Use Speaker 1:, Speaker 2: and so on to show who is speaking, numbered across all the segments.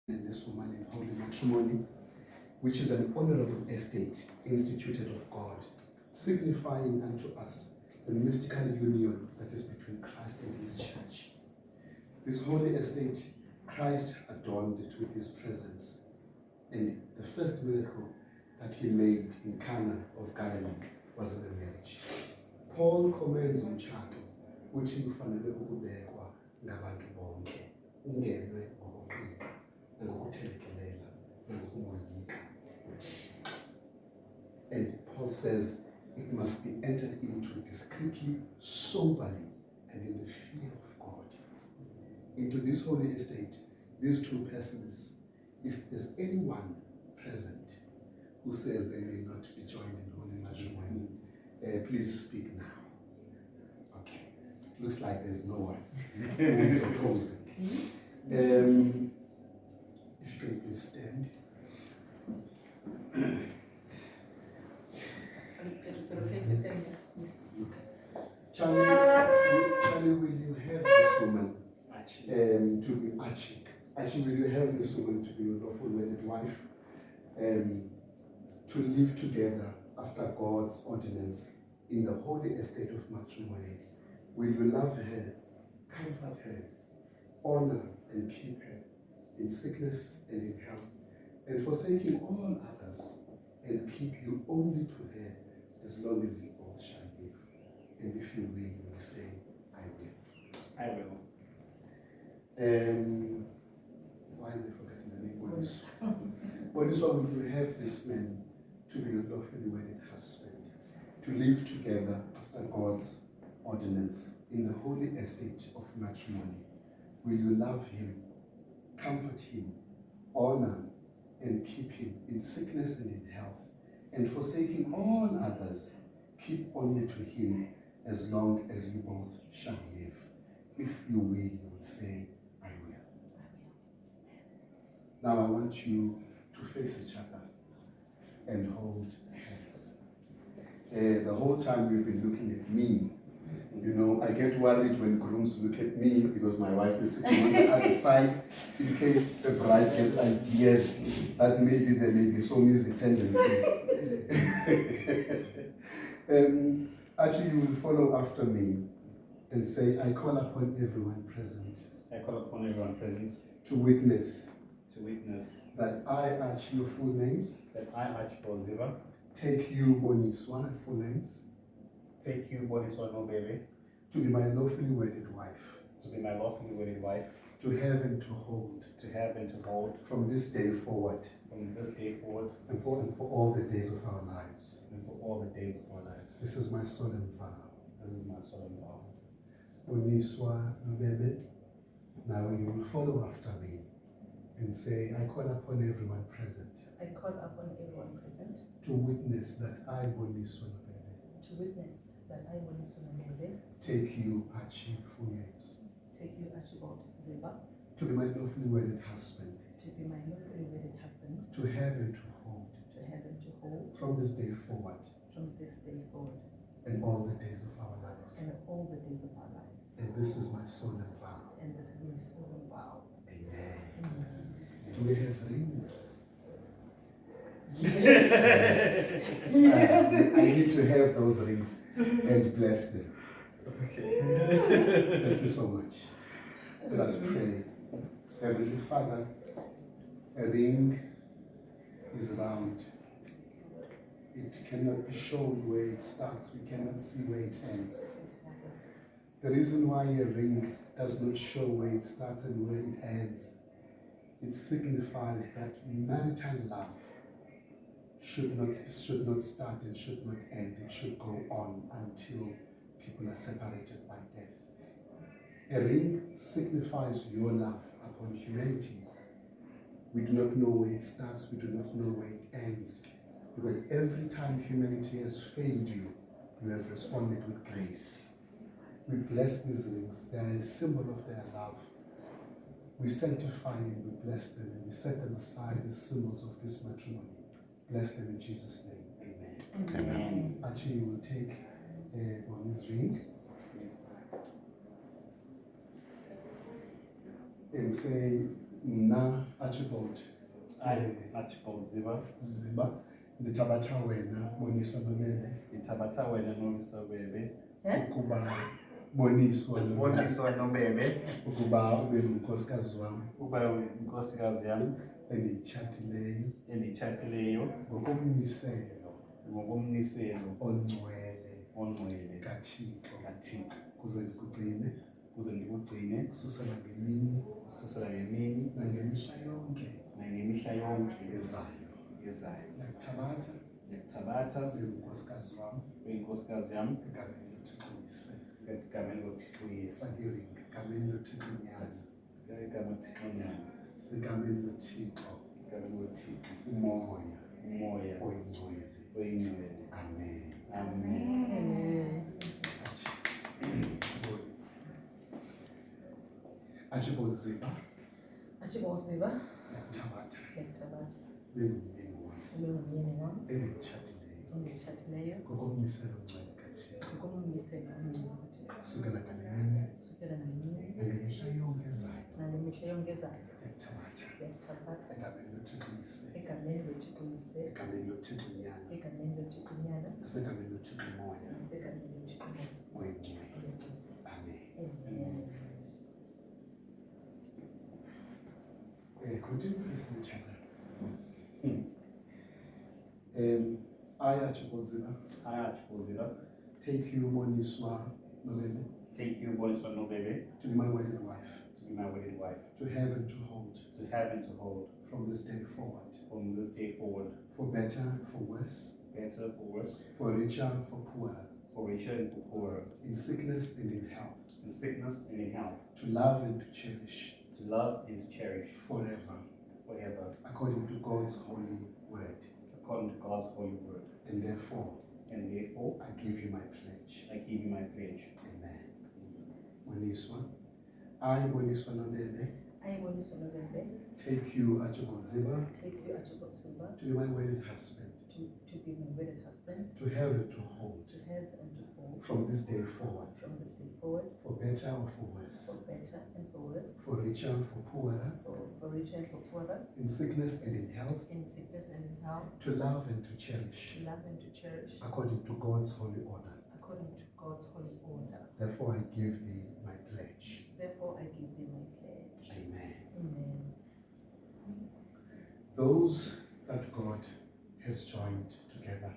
Speaker 1: and this woman in holy matrimony, which is an honorable estate instituted of God, signifying unto us the mystical union that is between Christ and his church. This holy estate, Christ adorned it with his presence, and the first miracle that he made in Cana of Galilee was in a marriage. Paul commends umtshato uthi ufanele ukubekwa ngabantu bonke, ungenwe ngokuqina nangokuthelekelela nangokumoyika uThixo. And Paul says it must be entered into discreetly, soberly, and in the fear of God. Into this holy estate, these two persons, if there's anyone present who says they may not be joined in holy matrimony, please speak now. Okay, looks like there's no one who is opposing. If you can please stand. Charlie, will you have this woman to be Archie, will you have this woman to be your lawful wedded wife, to live together after God's ordinance in the holy estate of matrimony? Will you love her, comfort her, honor and keep her in sickness and in health, and forsaking all others, and keep you only to her as long as you both shall live? And if you will, you will say, I will.
Speaker 2: I will.
Speaker 1: Why am I forgetting the name? Boniswa. Boniswa, will you have this man to be your lawfully wedded husband, to live together after God's ordinance in the holy estate of matrimony? Will you love him, comfort him, honor and keep him in sickness and in health, and forsaking all others, keep only to him as long as you both shall live? If you will, you will say, I will. Now I want you to face each other and hold hands. The whole time you've been looking at me. You know, I get worried when grooms look at me because my wife is sitting on the other side, in case the bride gets ideas that maybe there may be some easy tendencies. Actually, you will follow after me and say, I call upon everyone present.
Speaker 2: I call upon everyone present
Speaker 1: to witness
Speaker 2: that
Speaker 1: I, Archie, your full names,
Speaker 2: that I, Archie Ziva,
Speaker 1: take you, Boniswa, full names,
Speaker 2: take you, Boniswa Nobele,
Speaker 1: to be my lawfully wedded wife,
Speaker 2: to be my lawfully wedded wife,
Speaker 1: to have and to hold, from this day forward, and for all the days of our lives. This is my solemn vow. Boniswa Nobele, now you will follow after me and say, I call upon everyone present.
Speaker 3: I call upon everyone present
Speaker 1: to witness that I, Boniswa Nobele, take you, Archie, full names,
Speaker 3: take you, Archibald Ziva,
Speaker 1: to be my lawfully wedded husband, to have and to hold, from this day forward, and all the days of our lives. And this is my solemn vow. Amen. Do we have rings?
Speaker 3: Yes.
Speaker 1: I need to have those rings and bless them.
Speaker 2: Okay.
Speaker 1: Thank you so much. Let us pray. Heavenly Father, a ring is round. It cannot be shown where it starts. We cannot see where it ends. The reason why a ring does not show where it starts and where it ends, it signifies that marital love should not start and should not end. It should go on until people are separated by death. A ring signifies your love upon humanity. We do not know where it starts, we do not know where it ends, because every time humanity has failed you, you have responded with grace. We bless these rings. They are a symbol of their love. We sanctify and we bless them, and we set them aside as symbols of this matrimony. Bless them in Jesus' name. Amen.
Speaker 2: Amen.
Speaker 1: Actually, you will take Bonnie's ring and say, Mna Archibald
Speaker 2: I, Archibald Ziba,
Speaker 1: Ziba, ndithabatha wena Boniswa Nobebe
Speaker 2: ngithabatha wena Noliswa Bebe,
Speaker 1: ukuba Boniswa Nobebe
Speaker 2: Boniswa Nobebe,
Speaker 1: ukuba ube ngunkosikazi wam
Speaker 2: uba unkosikazi yami
Speaker 1: endiyitshatileyo
Speaker 2: endiyitshatileyo
Speaker 1: ngokommiselo
Speaker 2: ngokomniselo
Speaker 1: ongcwele kaThixo
Speaker 2: kaThixo,
Speaker 1: kuze ndikugcine
Speaker 2: kuze ndikugcine
Speaker 1: ususela ngemini
Speaker 2: ukususela ngemini
Speaker 1: nangemihla yonke
Speaker 2: nangemihla yonke
Speaker 1: ezayo.
Speaker 2: ezayo.
Speaker 1: Ndiyakuthabatha
Speaker 2: Ngiyakuthabatha
Speaker 1: ube ngunkosikazi wam
Speaker 2: uyinkosikazi yami
Speaker 1: egameni loThixo Yise,
Speaker 2: egameni loThixo Yesu,
Speaker 1: sakhiwe ngegameni loThixo Nyana,
Speaker 2: egameni loThixo Nyana,
Speaker 1: segameni loThixo
Speaker 2: egameni loThixo
Speaker 1: umoya
Speaker 2: umoya
Speaker 1: oyingcwele.
Speaker 2: oyingcwele.
Speaker 1: Amen.
Speaker 2: Amen.
Speaker 1: Archibald Ziba,
Speaker 3: Archibald Ziba,
Speaker 1: ndiyakuthabatha
Speaker 3: ngiyakuthabatha
Speaker 1: ube ngumyeni wam
Speaker 3: ube ngumyeni wam
Speaker 1: endimtshatileyo
Speaker 3: onditshatileyo
Speaker 1: ngokommiselo ongcwele kaThixo
Speaker 3: ngokommiselo ongcwele kaThixo,
Speaker 1: kusukela ngale mini
Speaker 3: kusukela ngemini
Speaker 1: nangemihla yonke ezayo.
Speaker 3: nangemihla yonke ezayo.
Speaker 1: Ndiyakuthabatha
Speaker 3: Ngiyakuthabatha
Speaker 1: egameni loThixo Yise,
Speaker 3: egameni loThixo Yise,
Speaker 1: egameni loThixo Nyana,
Speaker 3: egameni loThixo Nyana,
Speaker 1: nasegameni loThixo Moya
Speaker 3: nasegameni loThixo Moya
Speaker 1: oyingcwele.
Speaker 3: oyingcwele.
Speaker 1: Amen.
Speaker 3: Amen.
Speaker 1: Continue facing each other. I, Archibald Ziba,
Speaker 2: I, Archibald Ziba,
Speaker 1: take you, Boniswa Nobebe,
Speaker 2: take you, Boniswa Nobebe,
Speaker 1: to be my wedded wife,
Speaker 2: to be my wedded wife,
Speaker 1: to have and to hold,
Speaker 2: to have and to hold,
Speaker 1: from this day forward,
Speaker 2: from this day forward,
Speaker 1: for better, for worse,
Speaker 2: better for worse,
Speaker 1: for richer, for poorer,
Speaker 2: for richer and for poorer,
Speaker 1: in sickness and in health,
Speaker 2: in sickness and in health,
Speaker 1: to love and to cherish,
Speaker 2: to love and to cherish
Speaker 1: forever,
Speaker 2: forever,
Speaker 1: according to God's holy word.
Speaker 2: according to God's holy word.
Speaker 1: And therefore, I give you my pledge.
Speaker 2: I give you my pledge.
Speaker 1: Amen. Boniswa, I, Boniswa Nobebe,
Speaker 3: I, Boniswa Nobebe,
Speaker 1: take you, Archibald Ziba,
Speaker 3: take you, Archibald Ziba,
Speaker 1: to be my wedded husband,
Speaker 3: to be my wedded husband,
Speaker 1: to have and to hold,
Speaker 3: to have and to hold,
Speaker 1: from this day forward,
Speaker 3: from this day forward,
Speaker 1: for better or for worse,
Speaker 3: for better and for worse,
Speaker 1: for richer and for poorer,
Speaker 3: for richer and for poorer,
Speaker 1: in sickness and in health,
Speaker 3: in sickness and in health,
Speaker 1: to love and to cherish,
Speaker 3: to love and to cherish,
Speaker 1: according to God's holy order.
Speaker 3: according to God's holy order.
Speaker 1: Therefore, I give thee my pledge.
Speaker 3: Therefore, I give thee my pledge.
Speaker 1: Amen.
Speaker 3: Amen.
Speaker 1: Those that God has joined together,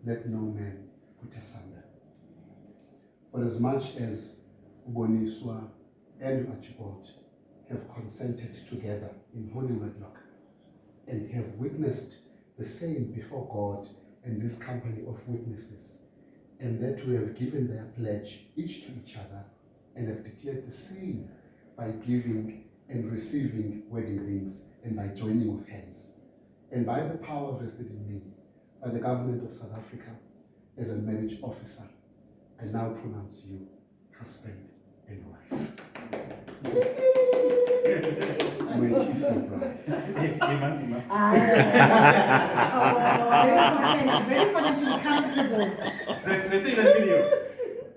Speaker 1: let no man put asunder. For as much as Boniswa and Archibald have consented together in holy wedlock and have witnessed the same before God and this company of witnesses, and that we have given their pledge each to each other and have declared the same by giving and receiving wedding rings and by joining of hands, and by the power vested in me by the government of South Africa as a marriage officer, I now pronounce you husband and wife. May kiss your bride.
Speaker 2: Iman.
Speaker 4: Very important to be comfortable.
Speaker 2: Let's see that video.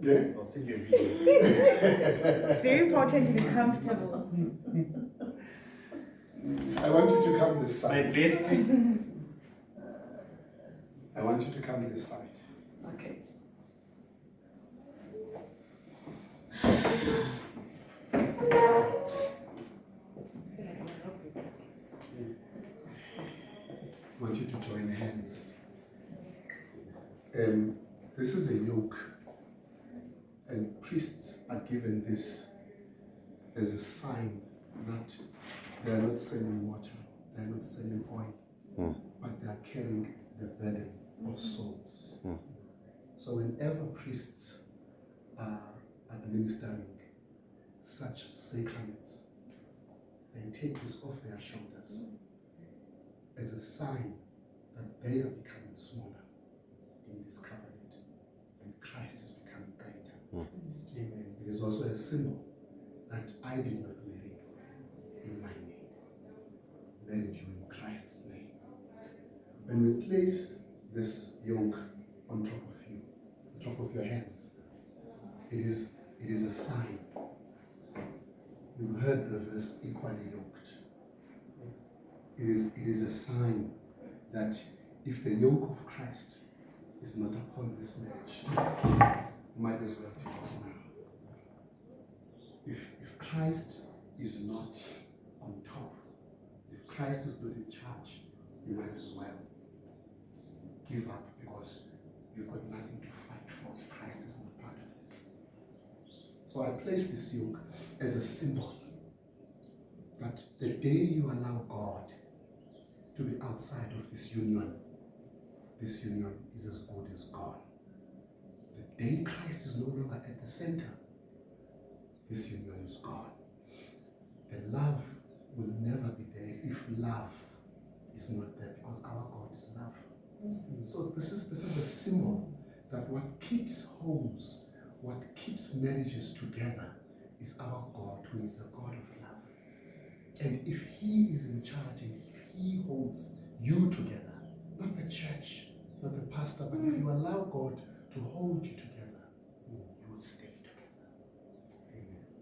Speaker 1: Yeah?
Speaker 2: I'll send you a video.
Speaker 4: It's very important to be comfortable.
Speaker 1: I want you to come this
Speaker 2: My
Speaker 1: side.
Speaker 2: best.
Speaker 1: I want you to come this side.
Speaker 3: Okay.
Speaker 1: I want you to join hands. This is a yoke, and priests are given this as a sign that they are not selling water, they are not selling oil, but they are carrying the burden of souls. So whenever priests are administering such sacraments, they take this off their shoulders as a sign that they are becoming smaller in this covenant and Christ is becoming greater.
Speaker 2: Amen.
Speaker 1: It is also a symbol that I did not marry you in my name, I married you in Christ's name. When we place this yoke on top of you, on top of your hands, it is a sign. You've heard the verse. others equally yoked. It is a sign that if the yoke of Christ is not upon this marriage, you might as well divorce now. If Christ is not on top, if Christ is not in charge, you might as well give up, because you've got nothing to fight for if Christ is not part of this. So I place this yoke as a symbol that the day you allow God to be outside of this union is as good as gone. The day Christ is no longer at the center, this union is gone. The love will never be there if love is not there, because our God is love. So this is a symbol that what keeps homes, what keeps marriages together is our God, who is a God of love. And if He is in charge and if He holds you together, not the church, not the pastor, but if you allow God to hold you together, you will stay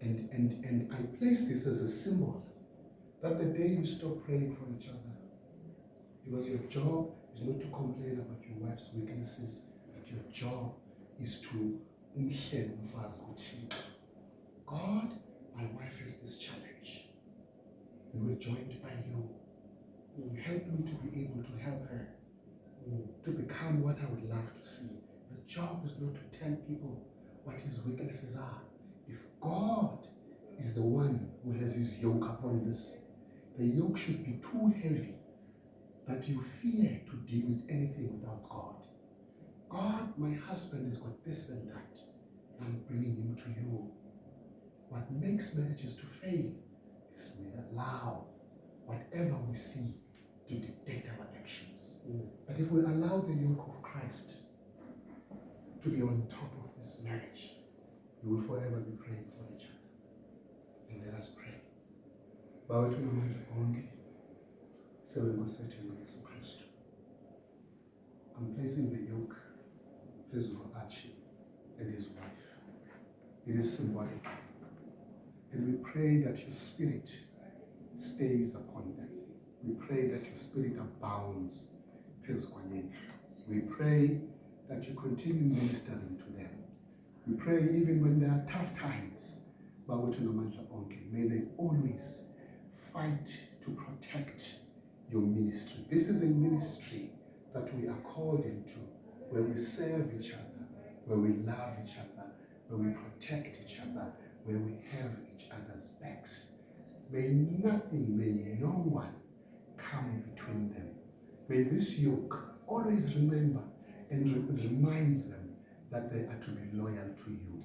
Speaker 1: together. And I place this as a symbol that the day you stop praying for each other, because your job is not to complain about your wife's weaknesses, but your job is to umtshele umfazi kuThixo. God, my wife has this challenge. We were joined by you. Help me to be able to help her to become what I would love to see. Your job is not to tell people what his weaknesses are. If God is the one who has his yoke upon this, the yoke should be too heavy that you fear to deal with anything without God. God, my husband has got this and that, and I'm bringing him to you. What makes marriages to fail is we allow whatever we see to dictate our actions. But if we allow the yoke of Christ to be on top of this marriage, we will forever be praying for each other. And let us pray. Bawe tunamandla onke, sewenkosi yethu uYesu Kristu. I'm placing the yoke phezulu Archie and his wife. It is symbolic. And we pray that your spirit stays upon them. We pray that your spirit abounds. We pray that you continue ministering to them. We pray even when there are tough times, may they always fight to protect your ministry. This is a ministry that we are called into, where we serve each other, where we love each other, where we protect each other, where we have each other's backs. May nothing, may no one come between them. May this yoke always remember and reminds them that they are to be loyal to you.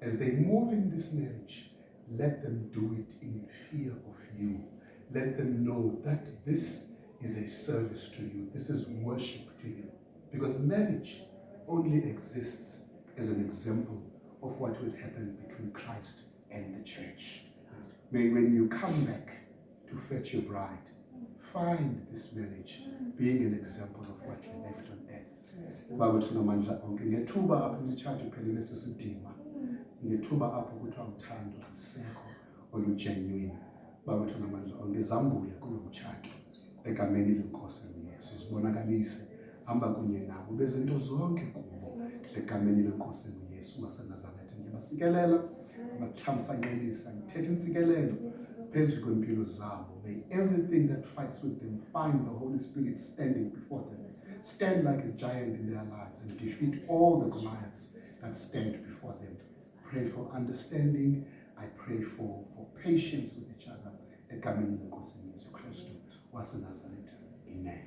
Speaker 1: As they move in this marriage, let them do it in fear of you. Let them know that this is a service to you. This is worship to you. Because marriage only exists as an example of what will happen between Christ and the church. May when you come back to fetch your bride, find this marriage being an example of what you left on earth. Baba tunamandla onke ngethuba apho imitshato iphelele sisidima, ngethuba apho kuthiwa uthando alusekho olugenuine. Baba tunamandla onke zambule kulo mtshato egameni lenkosi uYesu, zibonakalise hamba kunye nabo bezinto zonke kubo egameni lenkosi uYesu waseNazaretha. Ngiyabasikelela, abathamsangelisa, ngithetha insikelelo phezu kwempilo zabo. May everything that fights with them find the Holy Spirit standing before them. Stand like a giant in their lives and defeat all the Goliaths that stand before them. Pray for understanding. I pray for patience with each other. Egameni lenkosi uYesu Kristu waseNazaretha. Amen.